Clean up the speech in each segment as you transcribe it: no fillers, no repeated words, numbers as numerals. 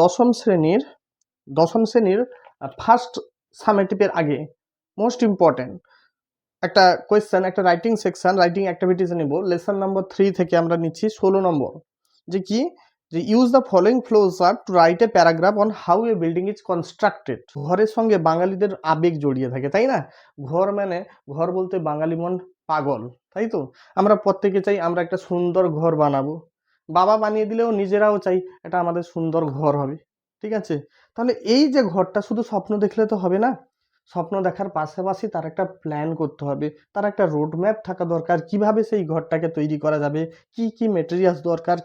দশম শ্রেণীর ফার্স্ট সামেটিভের আগে মোস্ট ইম্পর্টেন্ট একটা কোয়েশ্চেন, একটা রাইটিং সেকশন, রাইটিং অ্যাক্টিভিটিস নেব। লেসন নম্বর 3 থেকে আমরা নিচ্ছি 16 নম্বর, যে কি, যে use the following flow chart to write a paragraph on how a building is constructed. ঘরের সঙ্গে বাঙালিদের আবেগ জড়িয়ে থাকে, তাই না? ঘর বলতে বাঙালি মন পাগল, তাই তো? আমরা প্রত্যেকে চাই আমরা একটা সুন্দর ঘর বানাবো, বাবা বানিয়ে দিলেও নিজেরাও চাই এটা আমাদের সুন্দর ঘর হবে, ঠিক আছে? তাহলে এই যে ঘরটা শুধু স্বপ্ন দেখলে তো হবে না, স্বপ্ন দেখার পাশাপাশি তার একটা প্ল্যান করতে হবে, তার একটা রোড ম্যাপ থাকা দরকার, কিভাবে সেই ঘরটাকে তৈরি করা যাবে, কি কি মেটেরিয়ালস দরকার,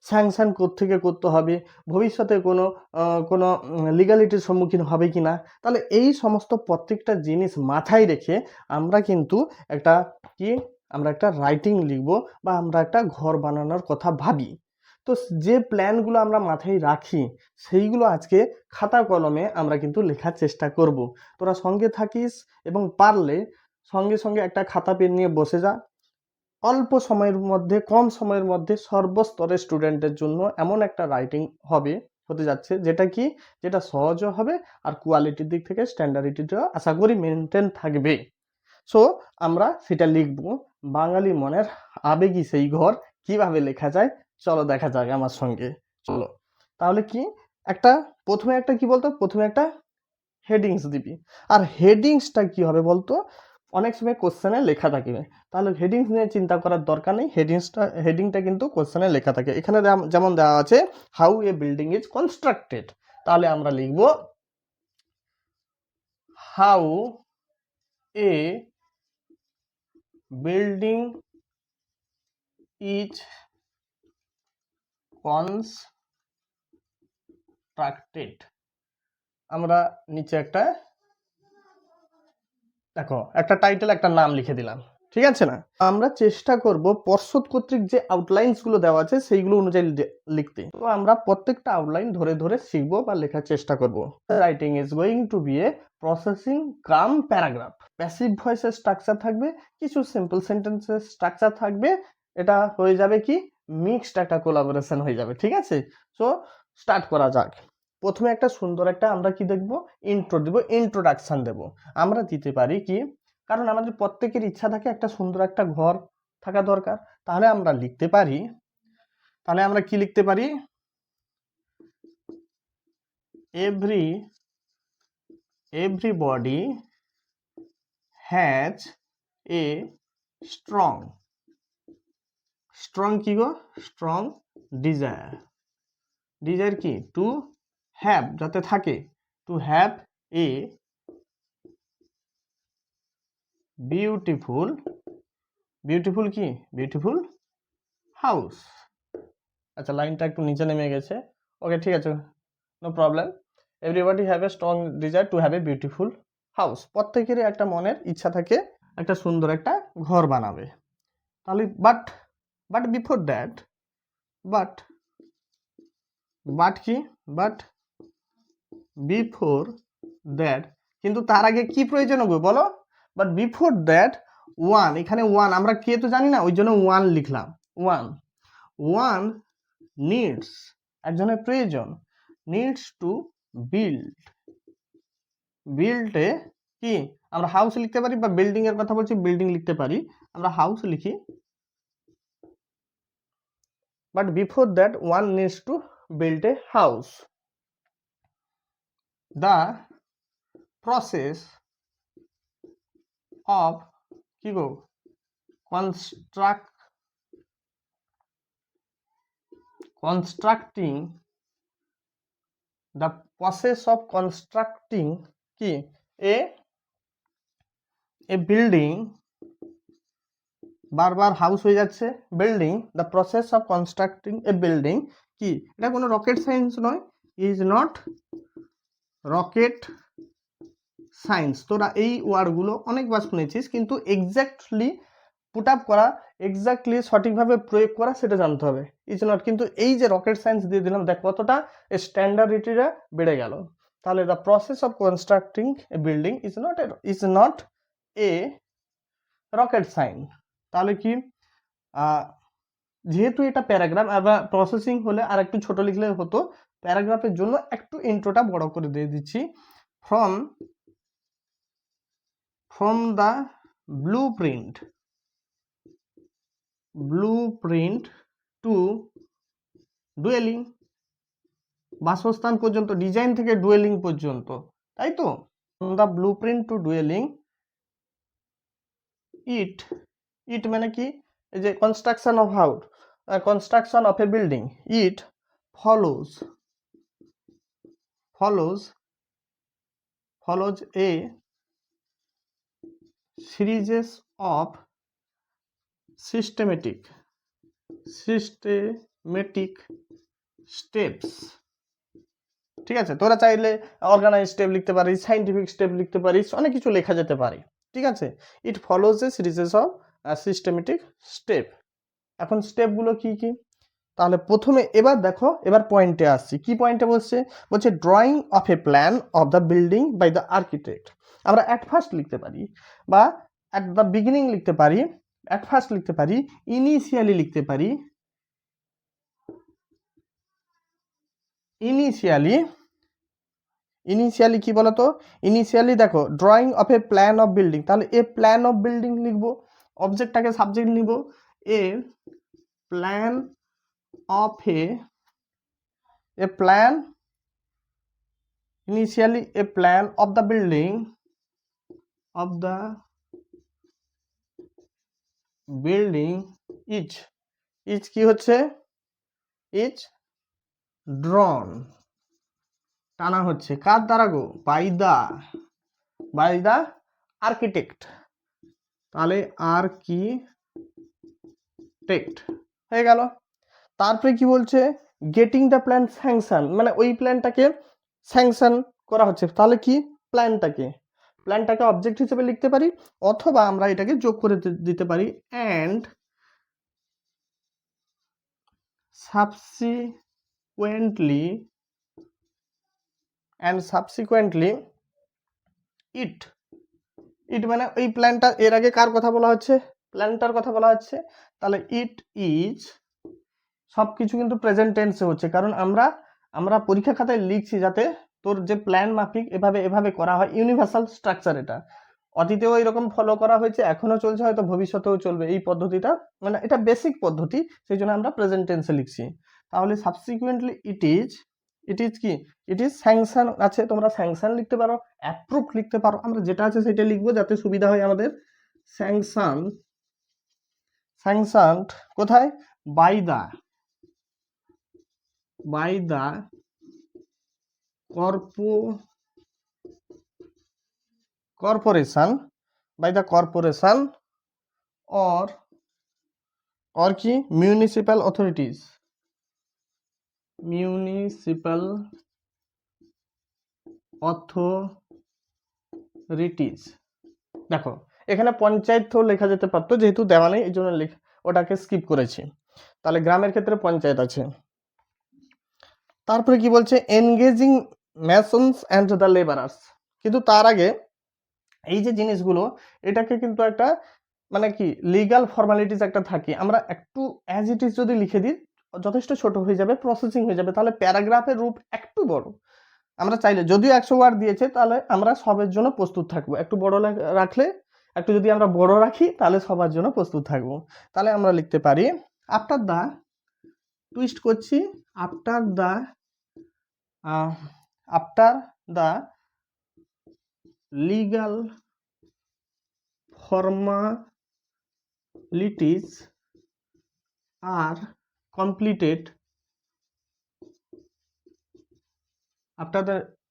স্যাংশন কোত্থেকে করতে হবে, ভবিষ্যতে কোনো লিগ্যালিটির সম্মুখীন হবে কি না। তাহলে এই সমস্ত প্রত্যেকটা জিনিস মাথায় রেখে আমরা কিন্তু আমরা একটা রাইটিং লিখব বা আমরা একটা ঘর বানানোর কথা ভাবি। তো যে প্ল্যানগুলো আমরা মাথায় রাখি সেইগুলো আজকে খাতা কলমে আমরা কিন্তু লেখার চেষ্টা করব। তোরা সঙ্গে থাকিস এবং পারলে সঙ্গে সঙ্গে একটা খাতা পেন নিয়ে বসে যা। অল্প সময়ের মধ্যে, কম সময়ের মধ্যে সর্বস্তরের স্টুডেন্টের জন্য এমন একটা রাইটিং হতে যাচ্ছে যেটা সহজও হবে আর কোয়ালিটির দিক থেকে স্ট্যান্ডার্ডিটিও আশা করি মেনটেন থাকবে। সো আমরা সেটা লিখব, বাঙালি মনের আবেগী সেই ঘর কিভাবে লেখা যায় চলো দেখা যাক আমার সঙ্গে। চলো তাহলে প্রথমে একটা হেডিংস দিবি। আর হেডিংসটা কি হবে বলতো, অনেক সময় কোশ্চেনে লেখা থাকে, তাহলে হেডিংস নিয়ে চিন্তা করার দরকার নেই। হেডিংটা কিন্তু কোশ্চেনে লেখা থাকে। এখানে যেমন দেওয়া আছে how a building is constructed, তাহলে আমরা লিখব how a building is constructed. আমরা নিচে একটা টাইটেল, একটা নাম লিখে দিলাম, ঠিক আছে না? আমরা চেষ্টা করব পর্ষদ কর্তৃক যে আউটলাইনস গুলো দেওয়া আছে সেইগুলো অনুযায়ী লিখতে। তো আমরা প্রত্যেকটা আউটলাইন ধরে ধরে শিখবো বা লেখার চেষ্টা করব। Writing is going to be a processing cum paragraph. Passive ভয়েসের স্ট্রাকচার থাকবে, কিছু সিম্পল সেন্টেন্সের স্ট্রাকচার থাকবে। এটা হয়ে যাবে কি মিক্সড একটা কোলাবোরেশন হয়ে যাবে, ঠিক আছে? সো স্টার্ট করা যাক। প্রথমে একটা সুন্দর আমরা কি দেখব, ইন্ট্রো দিব, ইন্ট্রোডাকশন দেব। আমরা দিতে পারি কি, কারণ আমাদের প্রত্যেকের ইচ্ছা থাকে একটা সুন্দর একটা ঘর থাকা দরকার। তাহলে আমরা কি লিখতে পারি, everybody has a strong কি গো, স্ট্রং ডিজায়ার কি, টু হ্যাভ, যাতে থাকে, to have a beautiful house. আচ্ছা, লাইনটা একটু নিচে নেমে গেছে, ওকে ঠিক আছে, no problem. Everybody have a strong desire to have a beautiful house. প্রত্যেকেরই একটা মনের ইচ্ছা থাকে একটা সুন্দর একটা ঘর বানাবে। তাহলে but before that, before that, কিন্তু তার আগে কি প্রয়োজন হবে বলো? বাট বিফোর দ্যাট এখানে আমরা কে তো জানি না, ওই জন্য লিখলাম। ওয়ান নিডস, একজনের প্রয়োজন, নিডস টু বিল্ড এ কি, আমরা হাউস লিখতে পারি, বা বিল্ডিং এর কথা বলছি বিল্ডিং লিখতে পারি, আমরা হাউস লিখি। But before that one needs to build a house. The process of কি গো, কনস্ট্রাক্টিং কি এ বিল্ডিং, বারবার হাউস হয়ে যাচ্ছে, building, the process of constructing A building কি, এটা কোনো রকেট সায়েন্স নয়, ইজ নট রকেট সায়েন্স। তোরা এই ওয়ার্ডগুলো অনেকবার শুনেছিস, কিন্তু এক্স্যাক্টলি পুট আপ করা, এক্স্যাক্টলি সঠিকভাবে প্রয়োগ করা সেটা জানতে হবে। ইজ নট, কিন্তু এই যে রকেট সায়েন্স দিয়ে দিলাম, দেখ কতটা স্ট্যান্ডার্ডিটিটা বেড়ে গেল। তাহলে the process of constructing A building is not a rocket science. তাহলে কি, যেহেতু এটা প্যারাগ্রাফ, আবার প্রসেসিং হলে আর একটু ছোট লিখলে হতো, প্যারাগ্রাফের জন্য একটু ইন্ট্রোটা বড় করে দিয়ে দিচ্ছি। From the blueprint to dwelling, বাসস্থান পর্যন্ত, ডিজাইন থেকে ডুয়েলিং পর্যন্ত, তাই তো? From the blueprint to dwelling, it মানে কি? এই যে construction of a building, it follows a series of systematic steps. ঠিক আছে, তোরা চাইলে অর্গানাইজ স্টেপ লিখতে পারিস, সাইন্টিফিক স্টেপ লিখতে পারিস, অনেক কিছু লেখা যেতে পারে। ঠিক আছে, it follows a series of systematic step. এখন স্টেপগুলো কি কি? তাহলে প্রথমে এবার দেখো, এবার পয়েন্টে আসছি। কি পয়েন্টে বলছে? Drawing of a plan of the building by the architect. আমরা অ্যাট ফার্স্ট লিখতে পারি, বা অ্যাট দ্য বিগিনিং লিখতে পারি, অ্যাট ফার্স্ট লিখতে পারি, ইনিশিয়ালি লিখতে পারি। ইনিশিয়ালি কি বলতো? ইনিশিয়ালি দেখো, drawing of a plan of building, তাহলে এ প্ল্যান অফ বিল্ডিং লিখবো, অবজেক্টটাকে সাবজেক্ট নিব, a plan of a plan, initially a plan of the building is কি হচ্ছে? is drawn, টানা হচ্ছে কার দ্বারা গো? By the architect. তাহলে আর্কিটেক্ট হয়ে গেল। তারপরে কি বলছে? গেটিং দ্য প্ল্যান স্যাংশন, মানে ওই প্ল্যানটাকে স্যাংশন করা হচ্ছে। তাহলে কি? প্ল্যানটাকে অবজেক্ট হিসেবে লিখতে পারি, অথবা আমরা এটাকে যোগ করে দিতে পারি, অ্যান্ড সাবসিকুয়েন্টলি ইট মানে ওই প্ল্যানটা, এর আগে কার কথা বলা হচ্ছে? প্ল্যানটার কথা বলা হচ্ছে। তাহলে ইট ইজ, সবকিছু কিন্তু প্রেজেন্ট টেন্সে হচ্ছে, কারণ আমরা পরীক্ষা খাতায় লিখছি যাতে তোর যে প্ল্যান মাফিক এভাবে করা হয়। ইউনিভার্সাল স্ট্রাকচার, এটা অতীতেও এরকম ফলো করা হয়েছে, এখনো চলছে, হয়তো ভবিষ্যতেও চলবে এই পদ্ধতিটা, মানে এটা বেসিক পদ্ধতি, সেই জন্য আমরা প্রেজেন্ট টেন্সে লিখছি। তাহলে সাবসিকুয়েন্টলি ইট ইজ কি? ইট ইজ স্যাংশন আছে, তোমরা স্যাংশন লিখতে পারো, অ্যাপ্রুভ লিখতে পারো, আমরা যেটা আছে সেটা লিখবো যাতে সুবিধা হয় আমাদের। স্যাংশনড কোথায়? বাই দা কর্পোরেশন or কি? Municipal authorities. দেখো, এখানে পঞ্চায়েত তো লেখা যেতে পারতো, যেহেতু দেওয়া নেই এই জন্য ওটাকে স্কিপ করেছি। তাহলে গ্রামের ক্ষেত্রে পঞ্চায়েত আছে। তারপরে কি বলছে? Engaging masons and the labourers. কিন্তু তার আগে এই যে জিনিসগুলো, এটাকে কিন্তু একটা মানে কি লিগাল ফর্মালিটিস একটা থাকে, আমরা একটু অ্যাজ ইট ইজ যদি লিখে দিই যথেষ্ট ছোট হয়ে যাবে, প্রসেসিং হয়ে যাবে, তাহলে প্যারাগ্রাফের রূপ একটু বড়। আমরা চাইলে যদিও 100 ওয়ার্ড দিয়েছে, তাহলে আমরা সবার জন্য প্রস্তুত থাকবো। একটু বড় রাখলে, একটু যদি আমরা বড় রাখি, তাহলে সবার জন্য প্রস্তুত থাকবো। তাহলে আমরা লিখতে পারি, আফটার দা, টুইস্ট করছি, after the legal formalities are completed,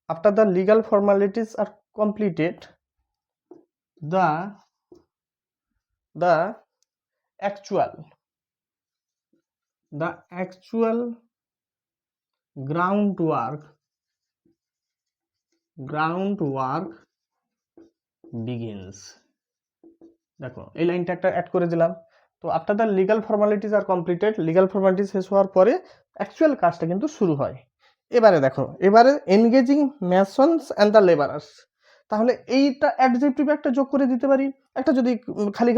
after the legal formalities are completed, the actual groundwork begins। দেখো, এই লাইনটা একটা অ্যাড করে দিলাম। তো after the legal formalities are completed, legal formality শেষ হওয়ার পরে অ্যাকচুয়াল কাজটা কিন্তু শুরু হয়। এবারে দেখো, engaging masons and the labourers, তাহলে এইটা অ্যাডজেক্টিভ একটা যোগ করে দিতে পারি। একটা যদি খালি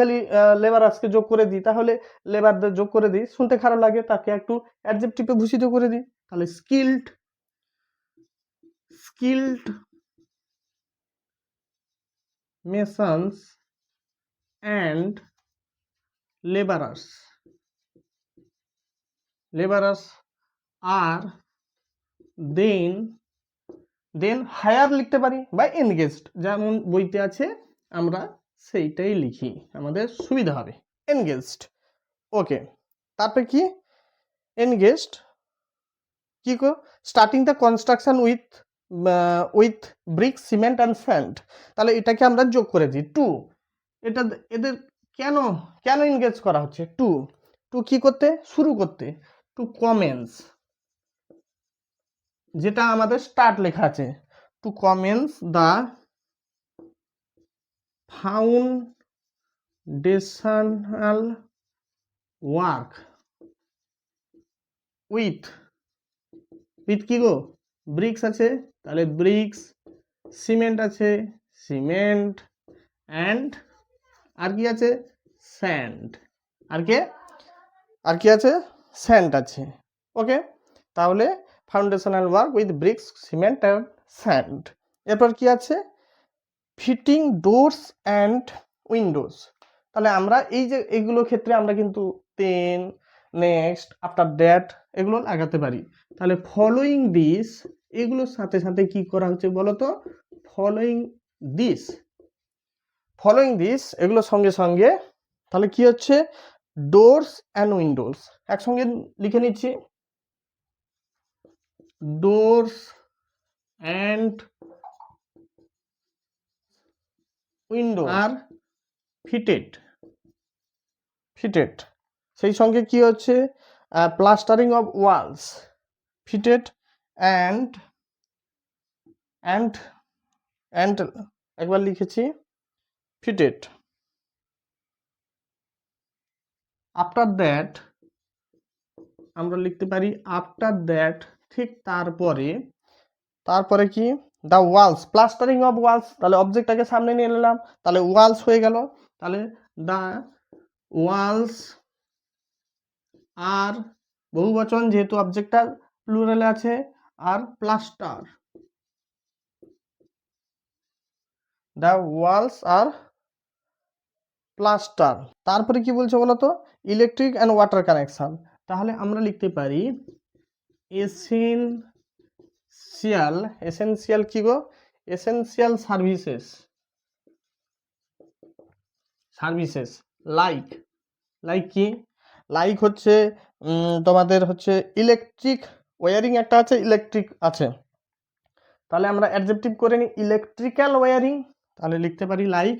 লেবারার্সকে যোগ করে দিই, তাহলে লেবারদের যোগ করে দিই, শুনতে খারাপ লাগে, তাকে একটু অ্যাডজেক্টিভে ভূষিত করে দিই। তাহলে skilled skilled masons and laborers are then hire লিখতে পারি বা engaged, যেমন বইতে আছে আমরা সেইটাই লিখি, আমাদের সুবিধা হবে। engaged, ওকে। তারপরে কি engaged কি কো starting the construction with brick cement and sand, তাহলে এটাকে আমরা যোগ করে দিই টু। এটা এদের কেন কেন এনগেজ করা হচ্ছে? টু কি করতে, শুরু করতে, টু কমেন্স, যেটা আমাদের স্টার্ট লেখা আছে, to commence the foundational work with কি গো ব্রিক্স আছে, তাহলে ব্রিক্স, সিমেন্ট আছে সিমেন্ট, অ্যান্ড আর কি আছে স্যান্ড, আর কি আছে স্যান্ড আছে, ওকে। তাহলে foundational work with bricks cement and sand. এরপর কি আছে ফিটিং ডোরস অ্যান্ড উইন্ডোজ, তাহলে আমরা এই যে এগুলো ক্ষেত্রে আমরা কিন্তু দেন, নেক্সট, আফটার দ্যাট এগুলো লাগাতে পারি। তাহলে ফলোইং দিস, এগুলোর সাথে সাথে কি করা হচ্ছে বলো তো, ফলোইং দিস এগুলোর সঙ্গে সঙ্গে তাহলে কি হচ্ছে ডোরস অ্যান্ড উইন্ডোজ, একসঙ্গে লিখে নিচ্ছি, doors and window are fitted, সেই সঙ্গে কি হচ্ছে plastering of walls, fitted and একবার লিখেছি ফিটেড। আফটার দ্যাট আমরা লিখতে পারি আফটার দ্যাট, ঠিক তারপরে কি the walls, plastering of walls, তাহলে অবজেক্টটাকে সামনে নিয়ে নিলাম, তাহলে ওয়ালস হয়ে গেল, তাহলে দ্য ওয়ালস আর বহুবচন যেহেতু অবজেক্টটা প্লুরালে আছে, আর প্লাস্টার, দ্য ওয়ালস আর প্লাস্টার। তারপরে কি বলছে বলতো ইলেকট্রিক অ্যান্ড ওয়াটার কানেকশন, তাহলে আমরা লিখতে পারি এসেনশিয়াল কি গো এসেনশিয়াল সার্ভিসেস লাইক কি লাইক হচ্ছে তোমাদের হচ্ছে ইলেকট্রিক ওয়্যারিং একটা আছে, ইলেকট্রিক আছে, তাহলে আমরা অ্যাডজেক্টিভ করে নিই ইলেকট্রিক্যাল ওয়্যারিং, তাহলে লিখতে পারি লাইক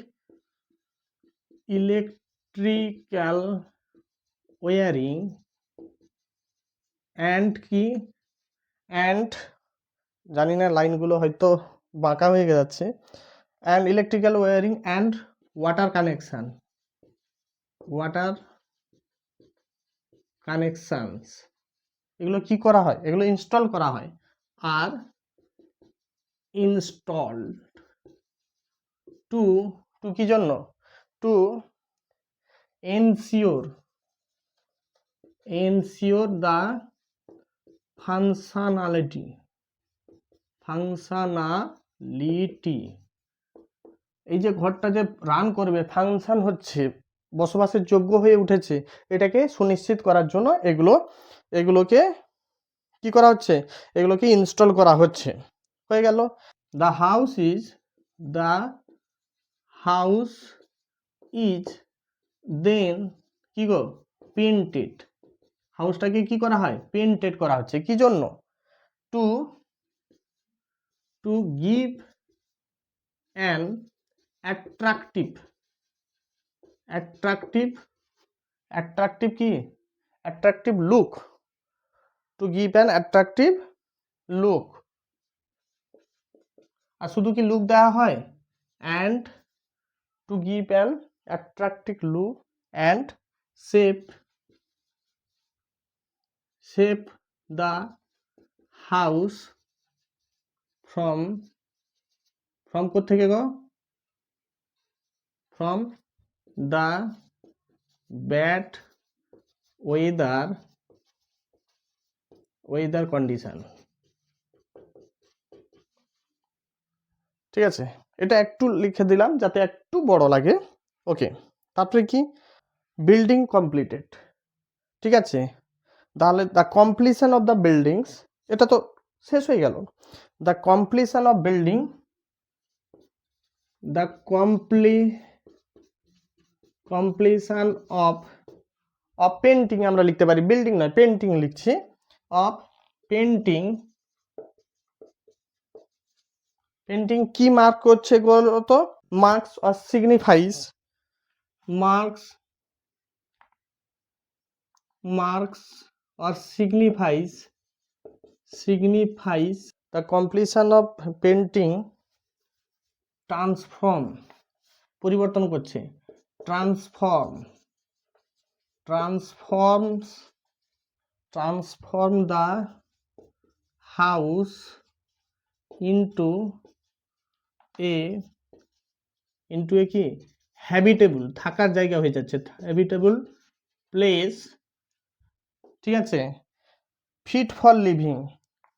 ইলেকট্রিক্যাল ওয়্যারিং অ্যান্ড জানি না লাইনগুলো হয়তো বাঁকা হয়ে যাচ্ছে, and electrical wiring and water connections, এগুলো কি করা হয়, এগুলো ইনস্টল করা হয়, আর ইনস্টল টু কি জন্য, টু এনশিওর দ্য ফাংশনালিটি, এই যে ঘরটা যে রান করবে, ফাংশন হচ্ছে বসবাসের যোগ্য হয়ে উঠেছে, এটাকে সুনিশ্চিত করার জন্য এগুলোকে কি করা হচ্ছে, এগুলোকে ইনস্টল করা হচ্ছে, হয়ে গেল। দ্য হাউস ইজ দেন কি গো পেন্টেড, হাউসটাকে কি করা হয় পেন্টেড করা হচ্ছে, কি জন্য, টু গিভ অ্যান অ্যাট্রাকটিভ কি attractive look, to give an attractive look, আর শুধু কি লুক দেওয়া হয়, and to give an attractive look and save the house from কোত্থেকে গো, from the bad weather condition, ঠিক আছে, এটা একটু লিখে দিলাম যাতে একটু বড় লাগে। ওকে, তারপরে কি বিল্ডিং কমপ্লিটেড, ঠিক আছে, তাহলে the completion of the buildings, এটা তো শেষ হয়ে গেল। The completion of building, the completion of painting আমরা লিখতে পারি, বিল্ডিং নয় পেন্টিং লিখছি, অফ পেন্টিং। পেন্টিং কি মার্ক করছে বলতো? Marks or signifies, marks or signifies the completion of painting, পরিবর্তন করছে, transform the house into a কি হ্যাবিটেবল, থাকার জায়গা হয়ে যাচ্ছে, হ্যাবিটেবল প্লেস, ঠিক আছে। Fit for living,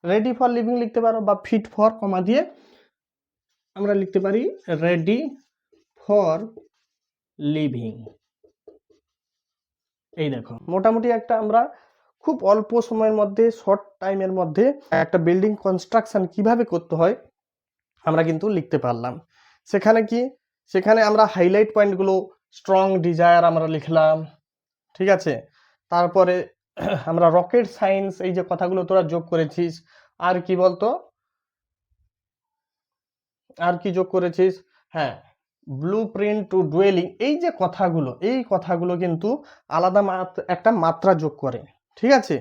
ready for living লিখতে পারো, বা ফিট ফর কমা দিয়ে আমরা লিখতে পারি রেডি ফর লিভিং। এই দেখো মোটামুটি একটা আমরা খুব অল্প সময়ের মধ্যে, শর্ট টাইমের মধ্যে একটা বিল্ডিং কনস্ট্রাকশন কিভাবে করতে হয় আমরা কিন্তু লিখতে পারলাম। সেখানে আমরা হাইলাইট পয়েন্টগুলো, স্ট্রং ডিজায়ার আমরা লিখলাম, ঠিক আছে। তারপরে আমরা রকেট সায়েন্স, এই যে কথাগুলো তোরা যোগ করেছিস, আর কি বলতো, আর কি যোগ করেছিস, হ্যাঁ, ব্লু প্রিন্ট টু ডুয়েলিং, এই যে কথাগুলো, এই কথাগুলো কিন্তু আলাদা একটা মাত্রা যোগ করে, ঠিক আছে।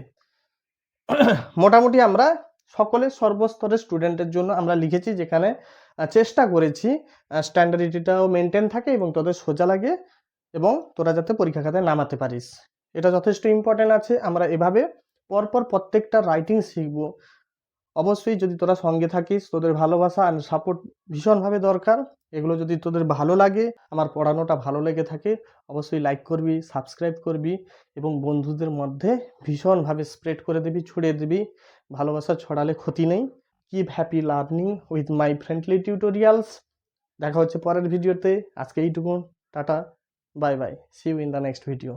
মোটামুটি আমরা সকলের সর্বস্তরের স্টুডেন্টের জন্য আমরা লিখেছি, যেখানে চেষ্টা করেছি স্ট্যান্ডার্ডিটিটাও মেনটেন থাকে এবং তোদের সোজা লাগে এবং তোরা যাতে পরীক্ষা খাতায় নামাতে পারিস, এটা যথেষ্ট ইম্পর্টেন্ট আছে। আমরা এভাবে পরপর প্রত্যেকটা রাইটিং শিখবো। অবশ্যই যদি তোরা সঙ্গে থাকিস, তোদের ভালোবাসা আর সাপোর্ট ভীষণভাবে দরকার। এগুলো যদি তোদের ভালো লাগে, আমার পড়ানোটা ভালো লেগে থাকে, অবশ্যই লাইক করবি, সাবস্ক্রাইব করবি এবং বন্ধুদের মধ্যে ভীষণভাবে স্প্রেড করে দিবি, ছড়িয়ে দিবি। ভালোবাসা ছড়ালে ক্ষতি নেই। Keep happy learning with my friendly tutorials. দেখা হচ্ছে পরের ভিডিওতে। আজকে এইটুকু, টাটা, bye bye, see you in the next video.